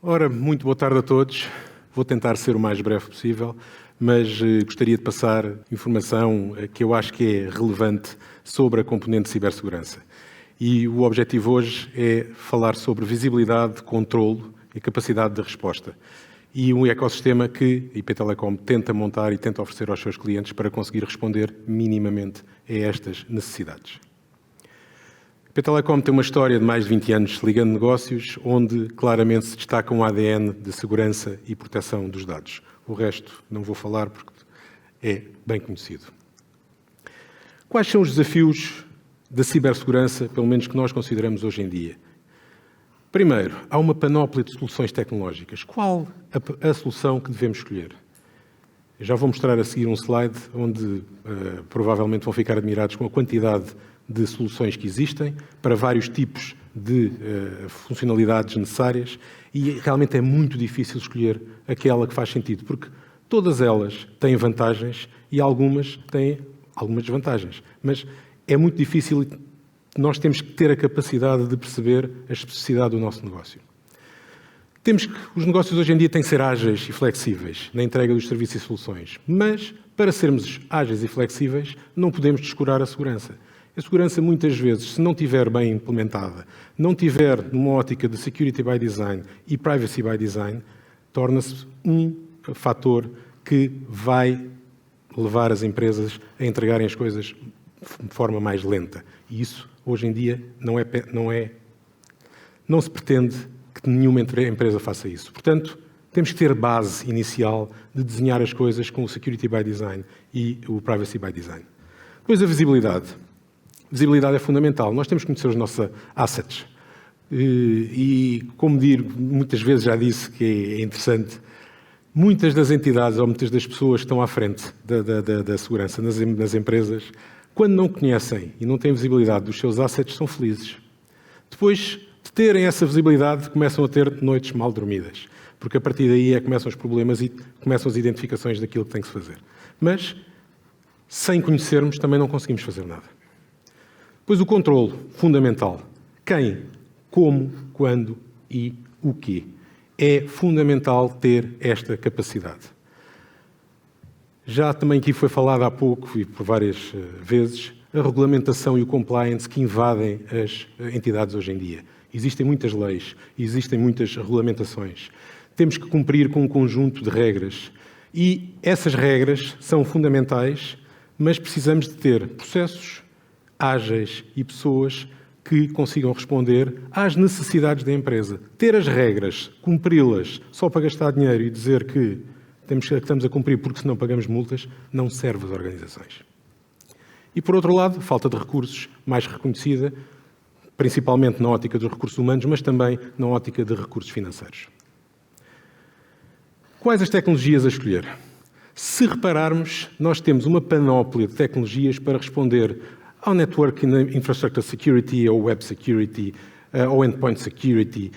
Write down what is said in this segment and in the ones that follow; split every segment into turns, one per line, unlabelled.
Ora, muito boa tarde a todos. Vou tentar ser o mais breve possível, mas gostaria de passar informação que eu acho que é relevante sobre a componente de cibersegurança. E o objetivo hoje é falar sobre visibilidade, controlo e capacidade de resposta. E um ecossistema que a IP Telecom tenta montar e tenta oferecer aos seus clientes para conseguir responder minimamente a estas necessidades. A IP Telecom tem uma história de mais de 20 anos ligando negócios, onde claramente se destaca um ADN de segurança e proteção dos dados. O resto não vou falar porque é bem conhecido. Quais são os desafios da cibersegurança, pelo menos que nós consideramos hoje em dia? Primeiro, há uma panóplia de soluções tecnológicas. Qual a solução que devemos escolher? Eu já vou mostrar a seguir um slide onde provavelmente vão ficar admirados com a quantidade de soluções que existem para vários tipos de funcionalidades necessárias e realmente é muito difícil escolher aquela que faz sentido, porque todas elas têm vantagens e algumas têm algumas desvantagens. Mas é muito difícil, nós temos que ter a capacidade de perceber a especificidade do nosso negócio. Os negócios hoje em dia têm que ser ágeis e flexíveis na entrega dos serviços e soluções, mas para sermos ágeis e flexíveis não podemos descurar a segurança. A segurança, muitas vezes, se não estiver bem implementada, não tiver numa ótica de security by design e privacy by design, torna-se um fator que vai levar as empresas a entregarem as coisas de forma mais lenta. E isso, hoje em dia, não se pretende que nenhuma empresa faça isso. Portanto, temos que ter base inicial de desenhar as coisas com o security by design e o privacy by design. Depois, a visibilidade. Visibilidade é fundamental. Nós temos que conhecer os nossos assets. E, como digo, muitas vezes já disse que é interessante, muitas das entidades ou muitas das pessoas que estão à frente da segurança nas empresas, quando não conhecem e não têm visibilidade dos seus assets, são felizes. Depois de terem essa visibilidade, começam a ter noites mal dormidas, porque a partir daí começam os problemas e começam as identificações daquilo que tem que se fazer. Mas, sem conhecermos, também não conseguimos fazer nada. Depois o controlo, fundamental. Quem, como, quando e o quê. É fundamental ter esta capacidade. Já também aqui foi falado há pouco e por várias vezes, a regulamentação e o compliance que invadem as entidades hoje em dia. Existem muitas leis, existem muitas regulamentações. Temos que cumprir com um conjunto de regras. E essas regras são fundamentais, mas precisamos de ter processos ágeis e pessoas que consigam responder às necessidades da empresa. Ter as regras, cumpri-las só para gastar dinheiro e dizer que estamos a cumprir porque senão pagamos multas, não serve às organizações. E, por outro lado, falta de recursos mais reconhecida, principalmente na ótica dos recursos humanos, mas também na ótica de recursos financeiros. Quais as tecnologias a escolher? Se repararmos, nós temos uma panóplia de tecnologias para responder ao Network Infrastructure Security, ao Web Security, ao Endpoint Security,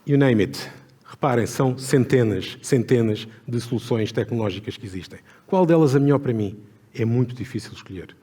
you name it. Reparem, são centenas de soluções tecnológicas que existem. Qual delas é melhor para mim? É muito difícil escolher.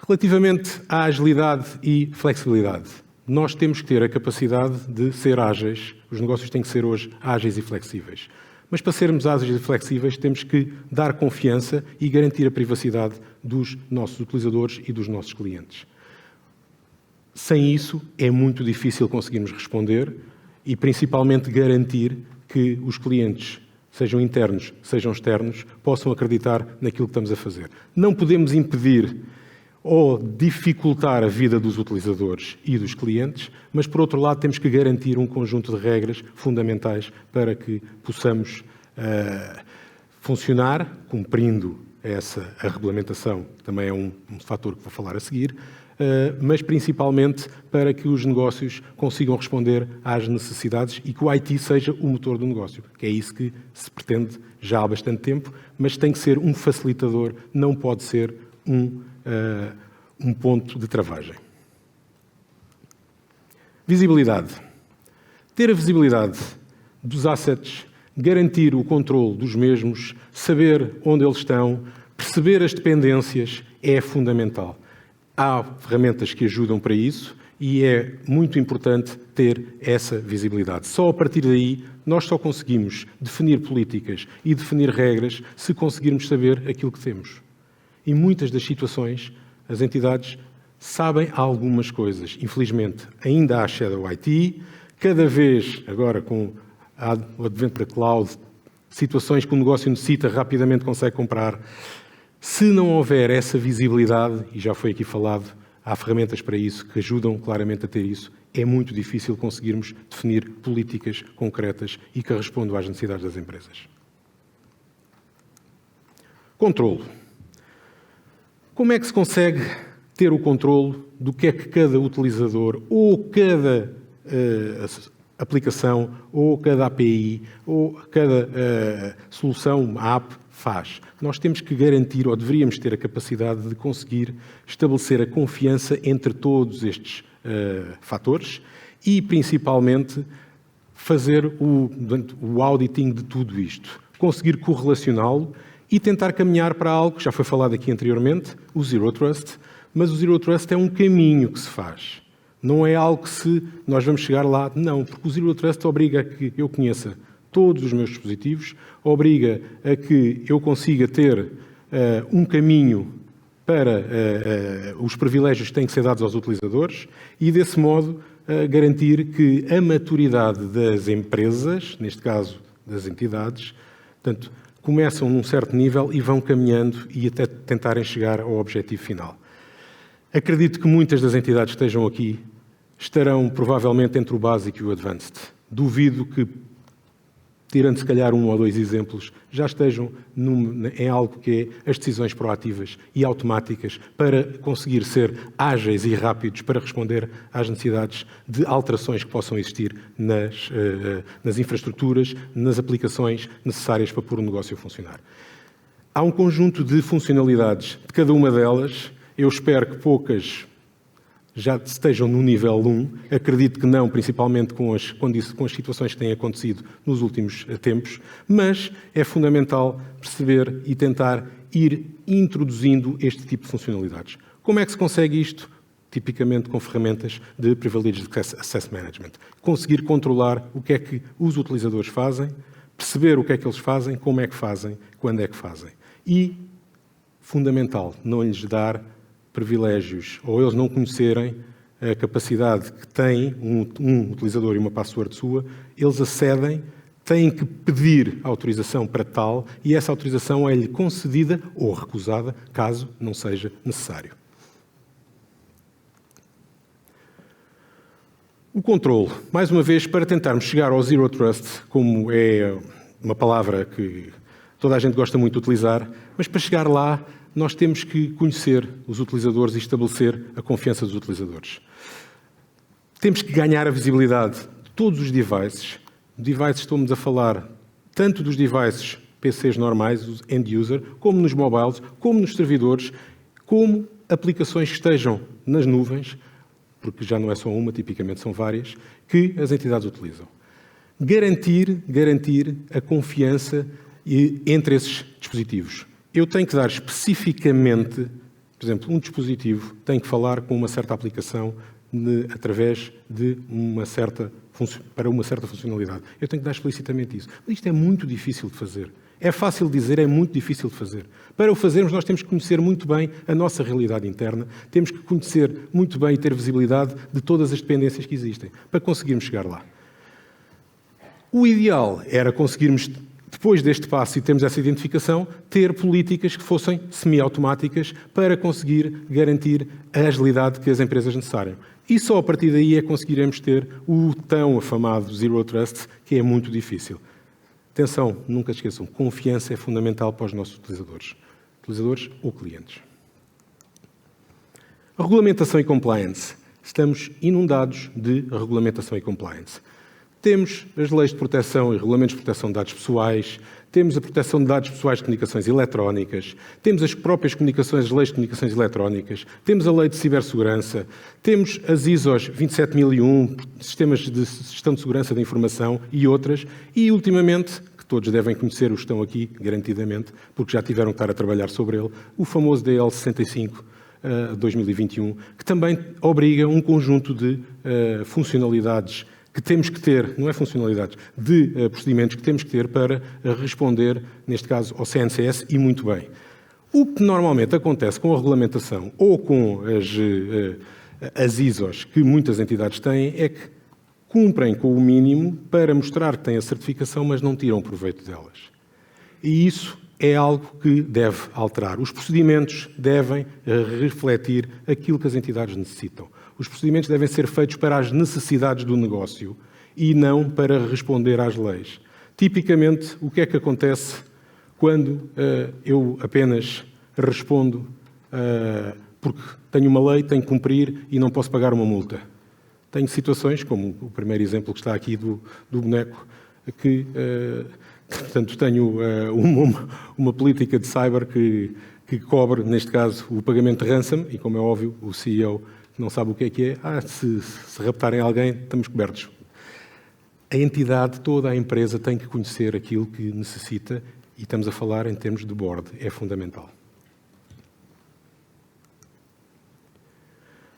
Relativamente à agilidade e flexibilidade, nós temos que ter a capacidade de ser ágeis. Os negócios têm que ser hoje ágeis e flexíveis. Mas para sermos ágeis e flexíveis, temos que dar confiança e garantir a privacidade dos nossos utilizadores e dos nossos clientes. Sem isso, é muito difícil conseguirmos responder e, principalmente, garantir que os clientes, sejam internos, sejam externos, possam acreditar naquilo que estamos a fazer. Não podemos impedir ou dificultar a vida dos utilizadores e dos clientes, mas, por outro lado, temos que garantir um conjunto de regras fundamentais para que possamos funcionar, cumprindo a regulamentação, que também é um fator que vou falar a seguir, mas principalmente para que os negócios consigam responder às necessidades e que o IT seja o motor do negócio, que é isso que se pretende já há bastante tempo, mas tem que ser um facilitador, não pode ser um ponto de travagem. Visibilidade. Ter a visibilidade dos assets, garantir o controle dos mesmos, saber onde eles estão, perceber as dependências é fundamental. Há ferramentas que ajudam para isso e é muito importante ter essa visibilidade. Só a partir daí nós só conseguimos definir políticas e definir regras se conseguirmos saber aquilo que temos. Em muitas das situações, as entidades sabem algumas coisas. Infelizmente, ainda há Shadow IT. Cada vez, agora com o advento da cloud, situações que o negócio necessita, rapidamente consegue comprar. Se não houver essa visibilidade, e já foi aqui falado, há ferramentas para isso que ajudam claramente a ter isso, é muito difícil conseguirmos definir políticas concretas e que respondam às necessidades das empresas. Controlo. Como é que se consegue ter o controle do que é que cada utilizador ou cada aplicação ou cada API ou cada solução, app, faz? Nós temos que garantir, ou deveríamos ter a capacidade de conseguir estabelecer a confiança entre todos estes fatores e, principalmente, fazer o auditing de tudo isto. Conseguir correlacioná-lo e tentar caminhar para algo que já foi falado aqui anteriormente, o Zero Trust, mas o Zero Trust é um caminho que se faz. Não é algo que se nós vamos chegar lá, não, porque o Zero Trust obriga a que eu conheça todos os meus dispositivos, obriga a que eu consiga ter um caminho para os privilégios que têm que ser dados aos utilizadores e, desse modo, garantir que a maturidade das empresas, neste caso das entidades, portanto, começam num certo nível e vão caminhando e até tentarem chegar ao objetivo final. Acredito que muitas das entidades que estejam aqui estarão provavelmente entre o básico e o advanced. Duvido que, tirando se calhar um ou dois exemplos, já estejam em algo que é as decisões proativas e automáticas para conseguir ser ágeis e rápidos para responder às necessidades de alterações que possam existir nas infraestruturas, nas aplicações necessárias para pôr o negócio a funcionar. Há um conjunto de funcionalidades de cada uma delas. Eu espero que poucas já estejam no nível 1. Acredito que não, principalmente com as situações que têm acontecido nos últimos tempos, mas é fundamental perceber e tentar ir introduzindo este tipo de funcionalidades. Como é que se consegue isto? Tipicamente com ferramentas de Privileged Access Management. Conseguir controlar o que é que os utilizadores fazem, perceber o que é que eles fazem, como é que fazem, quando é que fazem. E, fundamental, não lhes dar privilégios, ou eles não conhecerem a capacidade que tem um utilizador e uma password sua, eles acedem, têm que pedir autorização para tal e essa autorização é-lhe concedida ou recusada, caso não seja necessário. O controle, mais uma vez, para tentarmos chegar ao Zero Trust, como é uma palavra que toda a gente gosta muito de utilizar, mas para chegar lá nós temos que conhecer os utilizadores e estabelecer a confiança dos utilizadores. Temos que ganhar a visibilidade de todos os devices. Devices, estamos a falar tanto dos devices PCs normais, os end-user, como nos mobiles, como nos servidores, como aplicações que estejam nas nuvens, porque já não é só uma, tipicamente são várias, que as entidades utilizam. Garantir a confiança entre esses dispositivos. Eu tenho que dar especificamente, por exemplo, um dispositivo tem que falar com uma certa aplicação através de para uma certa funcionalidade. Eu tenho que dar explicitamente isso. Mas isto é muito difícil de fazer. É fácil de dizer, é muito difícil de fazer. Para o fazermos, nós temos que conhecer muito bem a nossa realidade interna, temos que conhecer muito bem e ter visibilidade de todas as dependências que existem, para conseguirmos chegar lá. O ideal era conseguirmos, depois deste passo e termos essa identificação, ter políticas que fossem semi-automáticas para conseguir garantir a agilidade que as empresas necessitam. E só a partir daí é que conseguiremos ter o tão afamado Zero Trust, que é muito difícil. Atenção, nunca se esqueçam, confiança é fundamental para os nossos utilizadores ou clientes. A regulamentação e compliance. Estamos inundados de regulamentação e compliance. Temos as leis de proteção e regulamentos de proteção de dados pessoais, temos a proteção de dados pessoais de comunicações eletrónicas, temos as próprias comunicações, as leis de comunicações eletrónicas, temos a lei de cibersegurança, temos as ISOs 27001, sistemas de gestão de segurança da informação e outras, e ultimamente, que todos devem conhecer, os que estão aqui, garantidamente, porque já tiveram que estar a trabalhar sobre ele, o famoso DL65 2021, que também obriga um conjunto de funcionalidades que temos que ter, não é funcionalidades, de procedimentos que temos que ter para responder, neste caso, ao CNCS, e muito bem. O que normalmente acontece com a regulamentação ou com as ISOs que muitas entidades têm é que cumprem com o mínimo para mostrar que têm a certificação, mas não tiram proveito delas. E isso é algo que deve alterar. Os procedimentos devem refletir aquilo que as entidades necessitam. Os procedimentos devem ser feitos para as necessidades do negócio e não para responder às leis. Tipicamente, o que é que acontece quando eu apenas respondo porque tenho uma lei, tenho que cumprir e não posso pagar uma multa? Tenho situações, como o primeiro exemplo que está aqui do boneco, que, portanto, tenho uma política de cyber que cobre, neste caso, o pagamento de ransom, e, como é óbvio, o CEO não sabe o que é. Se raptarem alguém, estamos cobertos. A entidade, toda a empresa, tem que conhecer aquilo que necessita, e estamos a falar em termos de board, é fundamental.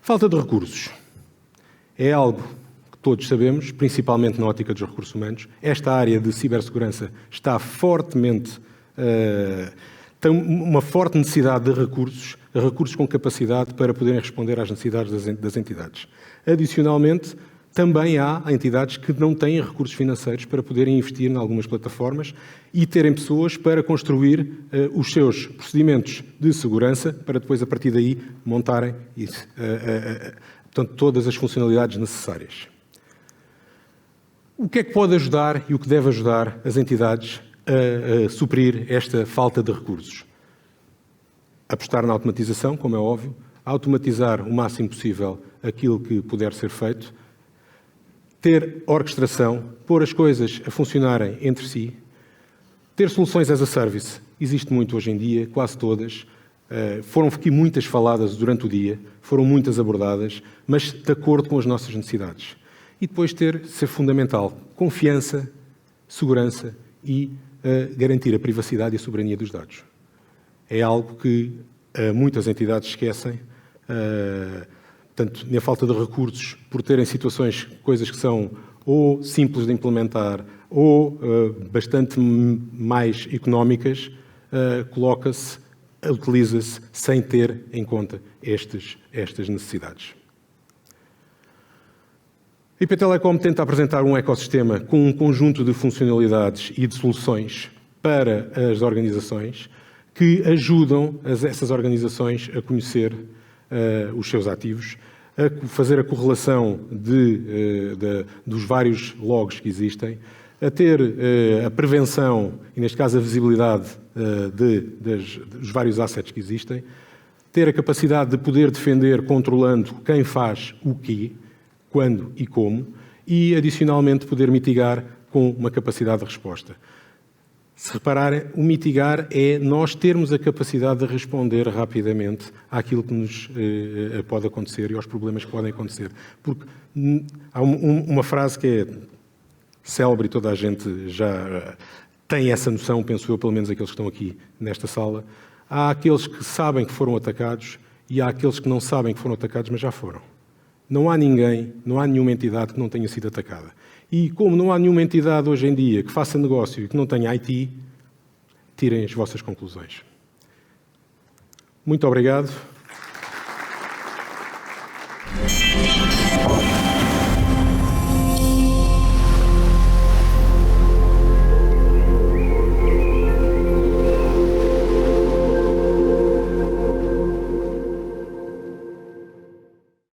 Falta de recursos. É algo que todos sabemos, principalmente na ótica dos recursos humanos. Esta área de cibersegurança está fortemente... tem uma forte necessidade de recursos com capacidade para poderem responder às necessidades das entidades. Adicionalmente, também há entidades que não têm recursos financeiros para poderem investir em algumas plataformas e terem pessoas para construir os seus procedimentos de segurança para depois, a partir daí, montarem portanto, todas as funcionalidades necessárias. O que é que pode ajudar e o que deve ajudar as entidades a suprir esta falta de recursos? Apostar na automatização, como é óbvio, automatizar o máximo possível aquilo que puder ser feito, ter orquestração, pôr as coisas a funcionarem entre si, ter soluções as a service. Existe muito hoje em dia, quase todas. Foram aqui muitas faladas durante o dia, foram muitas abordadas, mas de acordo com as nossas necessidades. E depois ser fundamental, confiança, segurança e garantir a privacidade e a soberania dos dados. É algo que muitas entidades esquecem, portanto, na falta de recursos, por terem situações, coisas que são ou simples de implementar ou bastante mais económicas, utiliza-se sem ter em conta estas necessidades. A IP Telecom tenta apresentar um ecossistema com um conjunto de funcionalidades e de soluções para as organizações que ajudam essas organizações a conhecer os seus ativos, a fazer a correlação dos vários logs que existem, a ter a prevenção e, neste caso, a visibilidade dos vários assets que existem, ter a capacidade de poder defender controlando quem faz o quê, quando e como, e, adicionalmente, poder mitigar com uma capacidade de resposta. Se repararem, o mitigar é nós termos a capacidade de responder rapidamente àquilo que nos pode acontecer e aos problemas que podem acontecer. Porque há uma frase que é célebre e toda a gente já tem essa noção, penso eu, pelo menos aqueles que estão aqui nesta sala. Há aqueles que sabem que foram atacados e há aqueles que não sabem que foram atacados, mas já foram. Não há ninguém, não há nenhuma entidade que não tenha sido atacada. E como não há nenhuma entidade hoje em dia que faça negócio e que não tenha IT, tirem as vossas conclusões. Muito obrigado.